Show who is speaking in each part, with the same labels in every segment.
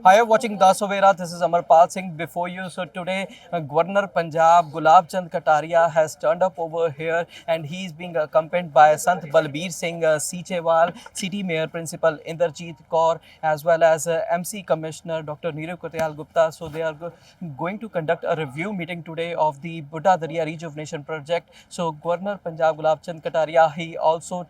Speaker 1: Hi, you're watching Das Overa. This is Amarpal Singh before you. So today, Governor Punjab Gulab Chand Kataria has turned up over here, and he's being accompanied by Sant Balbir Singh Seechewal, City Mayor Principal Inderjeet Kaur, as well as MC Commissioner Dr. Neerav Kotyal Gupta. So they are going to conduct a review meeting today of the Buddha Darya Rejuvenation Project. So Governor Punjab Gulab Chand Kataria, he also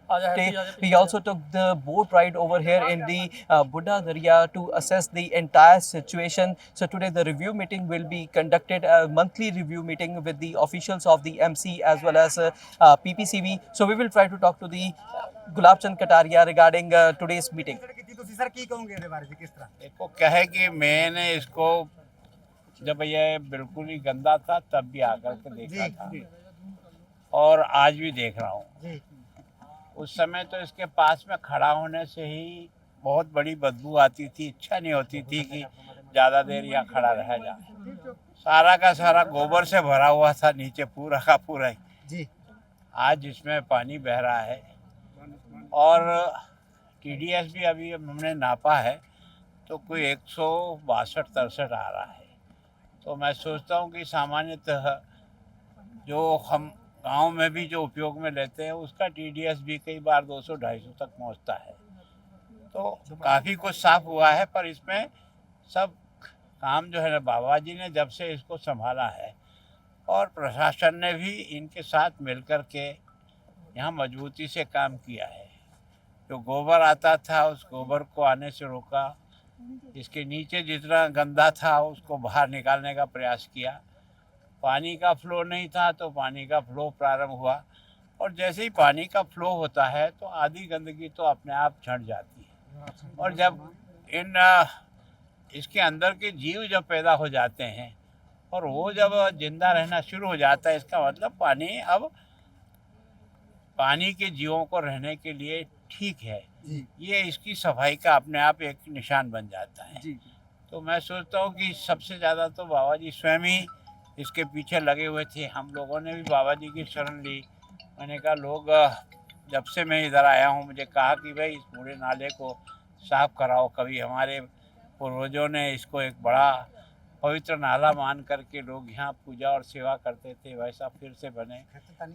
Speaker 1: took the boat ride over here in the Buddha Darya to assess the entire situation. So today the review meeting will be conducted, a monthly review meeting with the officials of the MC as well as PPCV. So we will try to talk to the Gulab Chand Kataria regarding today's meeting.
Speaker 2: देखो क्या है कि मैंने इसको जब ये बिल्कुल ही गंदा था तब भी आकर के देखा था और आज भी देख रहा हूँ। उस समय तो इसके पास में खड़ा होने से ही बहुत बड़ी बदबू आती थी, इच्छा नहीं होती थी कि ज़्यादा देर यहाँ खड़ा रहा जाए। सारा का सारा गोबर से भरा हुआ था, नीचे पूरा का पूरा ही। आज इसमें पानी बह रहा है और TDS भी अभी हमने नापा है तो कोई 162-63 आ रहा है। तो मैं सोचता हूँ कि सामान्यतः जो हम गांव में भी जो उपयोग में लेते हैं उसका TDS भी कई बार 200-250 तक पहुँचता है। तो काफ़ी कुछ साफ हुआ है, पर इसमें सब काम जो है ना बाबा जी ने जब से इसको संभाला है और प्रशासन ने भी इनके साथ मिलकर के यहाँ मजबूती से काम किया है। जो गोबर आता था उस गोबर को आने से रोका, इसके नीचे जितना गंदा था उसको बाहर निकालने का प्रयास किया। पानी का फ्लो नहीं था तो पानी का फ्लो प्रारंभ हुआ और जैसे ही पानी का फ्लो होता है तो आधी गंदगी तो अपने आप झड़ जाती है। और जब इसके अंदर के जीव जब पैदा हो जाते हैं और वो जब जिंदा रहना शुरू हो जाता है, इसका मतलब पानी अब पानी के जीवों को रहने के लिए ठीक है। ये इसकी सफाई का अपने आप एक निशान बन जाता है। तो मैं सोचता हूँ कि सबसे ज़्यादा तो बाबा जी स्वयं ही इसके पीछे लगे हुए थे। हम लोगों ने भी बाबा जी की शरण ली। मैंने कहा लोग जब से मैं इधर आया हूँ मुझे कहा कि भाई इस पूरे नाले को साफ कराओ। कभी हमारे पूर्वजों ने इसको एक बड़ा पवित्र नाला मान करके लोग यहाँ पूजा और सेवा करते थे, वैसा फिर से बने।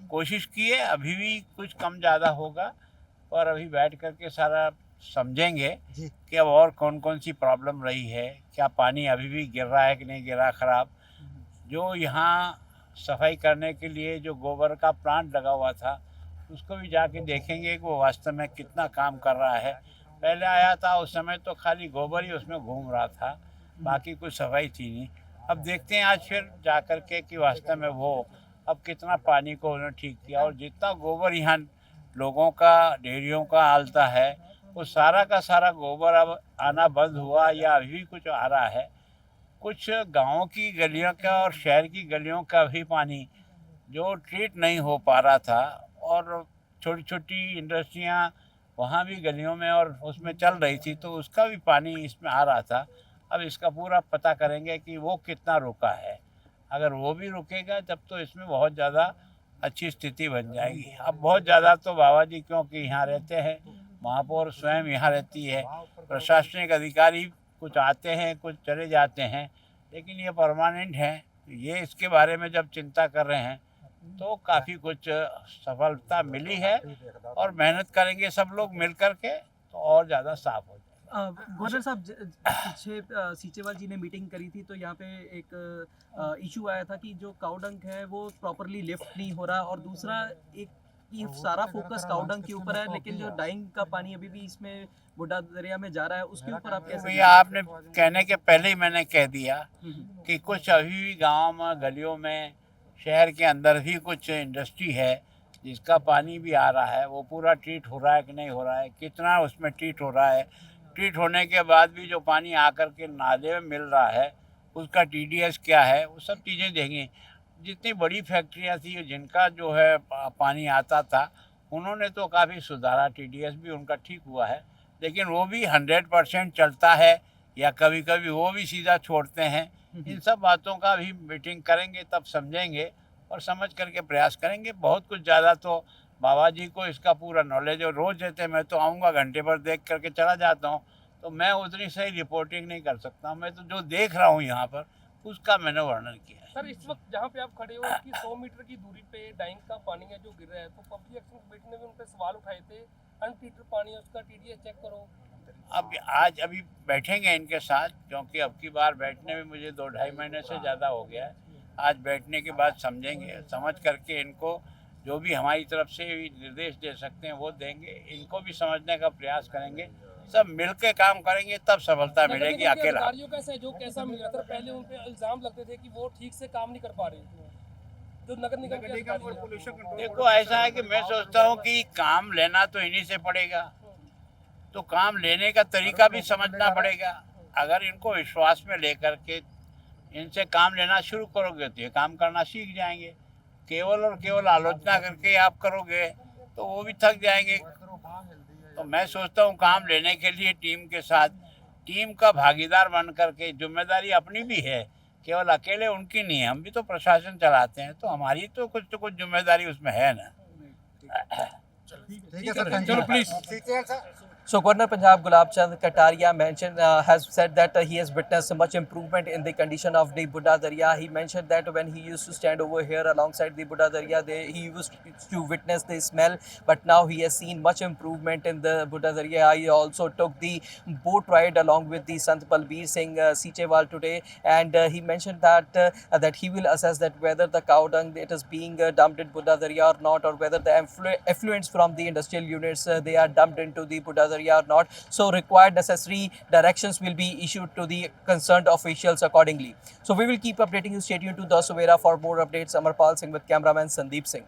Speaker 2: कोशिश किए, अभी भी कुछ कम ज़्यादा होगा, पर अभी बैठ करके सारा समझेंगे कि अब और कौन कौन सी प्रॉब्लम रही है, क्या पानी अभी भी गिर रहा है कि नहीं गिर रहा खराब। जो यहाँ सफाई करने के लिए जो गोबर का प्लांट लगा हुआ था उसको भी जाके देखेंगे कि वो वास्तव में कितना काम कर रहा है। पहले आया था उस समय तो खाली गोबर ही उसमें घूम रहा था, बाकी कुछ सफाई थी नहीं। अब देखते हैं आज फिर जा कर के कि वास्तव में वो अब कितना पानी को उन्होंने ठीक किया। और जितना गोबर यहाँ लोगों का डेयरियों का आलता है वो सारा का सारा गोबर अब आना बंद हुआ या अभी भी कुछ आ रहा है। कुछ गाँव की गलियों का और शहर की गलियों का भी पानी जो ट्रीट नहीं हो पा रहा था और छोटी छोटी इंडस्ट्रियाँ वहाँ भी गलियों में और उसमें चल रही थी तो उसका भी पानी इसमें आ रहा था। अब इसका पूरा पता करेंगे कि वो कितना रुका है। अगर वो भी रुकेगा तब तो इसमें बहुत ज़्यादा अच्छी स्थिति बन जाएगी। अब बहुत ज़्यादा तो बाबा जी क्योंकि यहाँ रहते हैं, महापौर स्वयं यहाँ रहती है, प्रशासनिक अधिकारी कुछ आते हैं कुछ चले जाते हैं, लेकिन ये परमानेंट है। ये इसके बारे में जब चिंता कर रहे हैं तो काफ़ी कुछ सफलता मिली है और मेहनत करेंगे सब लोग मिल कर के तो और ज़्यादा साफ हो जाए।
Speaker 1: गवर्नर साहब, पीछे सीचेवाल जी ने मीटिंग करी थी तो यहाँ पे एक इशू आया था कि जो काउडंक है वो प्रॉपरली लिफ्ट नहीं हो रहा, और दूसरा एक कि सारा फोकस काउडंक के ऊपर है, लेकिन जो डाइंग का पानी अभी भी इसमें बुड्ढा दरिया में जा रहा है उसके ऊपर आप कैसे?
Speaker 2: भैया आपने कहने के पहले ही मैंने कह दिया कि कुछ अभी भी गाँव में गलियों में शहर के अंदर भी कुछ इंडस्ट्री है जिसका पानी भी आ रहा है। वो पूरा ट्रीट हो रहा है कि नहीं हो रहा है, कितना उसमें ट्रीट हो रहा है, ट्रीट होने के बाद भी जो पानी आकर के नाले में मिल रहा है उसका TDS क्या है, वो सब चीज़ें देंगे। जितनी बड़ी फैक्ट्रियाँ थी जिनका जो है पानी आता था उन्होंने तो काफ़ी सुधारा, TDS भी उनका ठीक हुआ है, लेकिन वो भी 100% चलता है या कभी कभी वो भी सीधा छोड़ते हैं। इन सब बातों का भी मीटिंग करेंगे तब समझेंगे और समझ करके प्रयास करेंगे। बहुत कुछ ज़्यादा तो बाबा जी को इसका पूरा नॉलेज और रोज़ रहते, मैं तो आऊँगा घंटे भर देख करके चला जाता हूँ, तो मैं उतनी सही रिपोर्टिंग नहीं कर सकता। मैं तो जो देख रहा हूँ यहाँ पर उसका मैंने वर्णन किया है।
Speaker 3: सर इस वक्त जहाँ पे आप खड़े हो उसकी 100 मीटर की दूरी पे डाइंग का पानी है जो गिर रहा है, तो पब्लिक एक्शन कमेटी ने भी उन पर सवाल उठाए थे, अनट्रीटेड पानी है उसका, टीडीएस चेक करो।
Speaker 2: अब आज अभी बैठेंगे इनके साथ, क्योंकि अब की बार बैठने में मुझे 2-2.5 महीने से ज़्यादा हो गया है। आज बैठने के बाद समझेंगे, समझ करके इनको जो भी हमारी तरफ से निर्देश दे सकते हैं वो देंगे, इनको भी समझने का प्रयास करेंगे। सब मिलकर काम करेंगे तब सफलता मिलेगी। अकेला
Speaker 3: अधिकारियों का सहयोग कैसा मिल रहा था? पहले उन पे इल्जाम लगते थे कि वो ठीक से काम नहीं कर पा रहे, जो नगर निगम के अधिकारी हैं।
Speaker 2: देखो ऐसा है कि मैं सोचता हूँ कि काम लेना तो इन्हीं से पड़ेगा, तो काम लेने का तरीका भी समझना पड़ेगा। अगर इनको विश्वास में लेकर के इनसे काम लेना शुरू करोगे तो ये काम करना सीख जाएंगे। केवल और केवल आलोचना करके आप करोगे तो वो भी थक जाएंगे। तो मैं सोचता हूँ काम लेने के लिए टीम के साथ, टीम का भागीदार बन करके, जिम्मेदारी अपनी भी है, केवल अकेले उनकी नहीं है। हम भी तो प्रशासन चलाते हैं, तो हमारी तो कुछ जिम्मेदारी उसमें है ना।
Speaker 3: चलो please.
Speaker 1: So Governor Punjab Gulab Chand Kataria mentioned has said that he has witnessed much improvement in the condition of the Buddha Darya. He mentioned that when he used to stand over here alongside the Buddha Darya, he used to witness the smell, but now he has seen much improvement in the Buddha Darya. He also took the boat ride along with the Sant Balbir Singh Sichewal today, and he mentioned that he will assess that whether the cow dung it is being dumped in Buddha Darya or not, or whether the effluents from the industrial units they are dumped into the Buddha Darya or not. So required necessary directions will be issued to the concerned officials accordingly. So we will keep updating you. Stay tuned to The Savera for more updates. Amarpal Singh with cameraman Sandeep Singh.